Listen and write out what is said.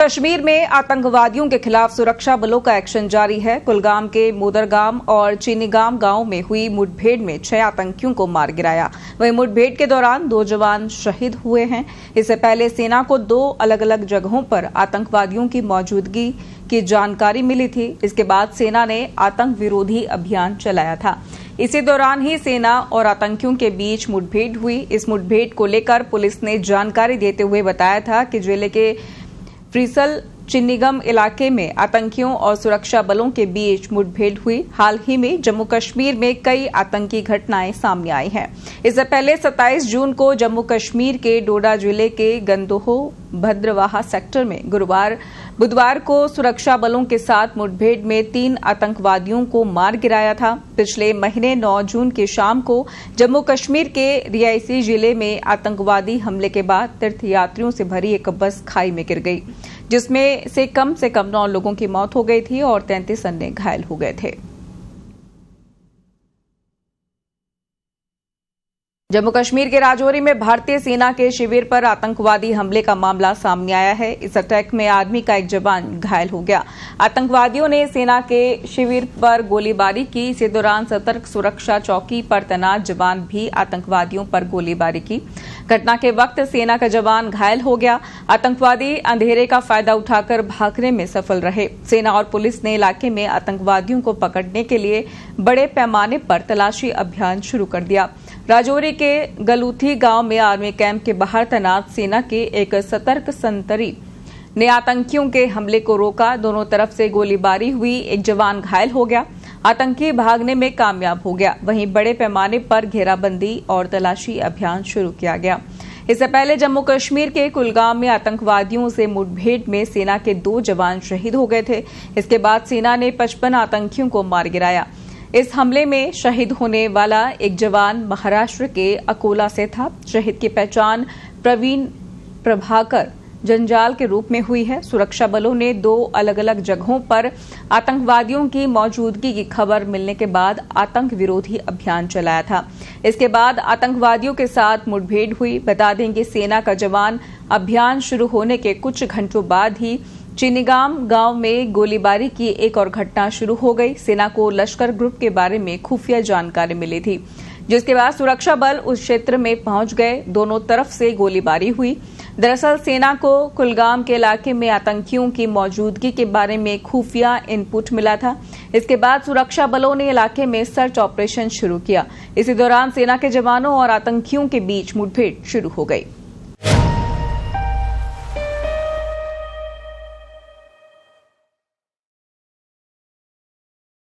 कश्मीर में आतंकवादियों के खिलाफ सुरक्षा बलों का एक्शन जारी है। कुलगाम के मोदरगाम और चीनीगाम गांव में हुई मुठभेड़ में 6 आतंकियों को मार गिराया। वहीं मुठभेड़ के दौरान 2 जवान शहीद हुए हैं। इससे पहले सेना को 2 अलग अलग जगहों पर आतंकवादियों की मौजूदगी की जानकारी मिली थी। इसके बाद सेना ने आतंक विरोधी अभियान चलाया था। इसी दौरान ही सेना और आतंकियों के बीच मुठभेड़ हुई। इस मुठभेड़ को लेकर पुलिस ने जानकारी देते हुए बताया था कि जिले के फ्रीसल चिन्नीगम इलाके में आतंकियों और सुरक्षा बलों के बीच मुठभेड़ हुई। हाल ही में जम्मू कश्मीर में कई आतंकी घटनाएं सामने आई हैं। इससे पहले 27 जून को जम्मू कश्मीर के डोडा जिले के गंदोह भद्रवाहा सेक्टर में बुधवार को सुरक्षा बलों के साथ मुठभेड़ में 3 आतंकवादियों को मार गिराया था। पिछले महीने 9 जून की शाम को जम्मू कश्मीर के रियासी जिले में आतंकवादी हमले के बाद तीर्थयात्रियों से भरी एक बस खाई में गिर गई, जिसमें से कम 9 लोगों की मौत हो गई थी और 33 अन्य घायल हो गए थे। जम्मू कश्मीर के राजौरी में भारतीय सेना के शिविर पर आतंकवादी हमले का मामला सामने आया है। इस अटैक में आर्मी का एक जवान घायल हो गया। आतंकवादियों ने सेना के शिविर पर गोलीबारी की। इसी दौरान सतर्क सुरक्षा चौकी पर तैनात जवान भी आतंकवादियों पर गोलीबारी की। घटना के वक्त सेना का जवान घायल हो गया। आतंकवादी अंधेरे का फायदा उठाकर भागने में सफल रहे। सेना और पुलिस ने इलाके में आतंकवादियों को पकड़ने के लिए बड़े पैमाने पर तलाशी अभियान शुरू कर दिया। राजौरी के गलूथी गांव में आर्मी कैंप के बाहर तैनात सेना के एक सतर्क संतरी ने आतंकियों के हमले को रोका। दोनों तरफ से गोलीबारी हुई। एक जवान घायल हो गया। आतंकी भागने में कामयाब हो गया। वहीं बड़े पैमाने पर घेराबंदी और तलाशी अभियान शुरू किया गया। इससे पहले जम्मू कश्मीर के कुलगाम में आतंकवादियों से मुठभेड़ में सेना के 2 जवान शहीद हो गए थे। इसके बाद सेना ने 55 आतंकियों को मार गिराया। इस हमले में शहीद होने वाला एक जवान महाराष्ट्र के अकोला से था। शहीद की पहचान प्रवीण प्रभाकर जंजाल के रूप में हुई है। सुरक्षा बलों ने 2 अलग अलग जगहों पर आतंकवादियों की मौजूदगी की खबर मिलने के बाद आतंक विरोधी अभियान चलाया था। इसके बाद आतंकवादियों के साथ मुठभेड़ हुई। बता दें कि सेना का जवान अभियान शुरू होने के कुछ घंटों बाद ही चीनीगाम गांव में गोलीबारी की एक और घटना शुरू हो गई। सेना को लश्कर ग्रुप के बारे में खुफिया जानकारी मिली थी, जिसके बाद सुरक्षा बल उस क्षेत्र में पहुंच गए। दोनों तरफ से गोलीबारी हुई। दरअसल सेना को कुलगाम के इलाके में आतंकियों की मौजूदगी के बारे में खुफिया इनपुट मिला था। इसके बाद सुरक्षा बलों ने इलाके में सर्च ऑपरेशन शुरू किया। इसी दौरान सेना के जवानों और आतंकियों के बीच मुठभेड़ शुरू हो गई।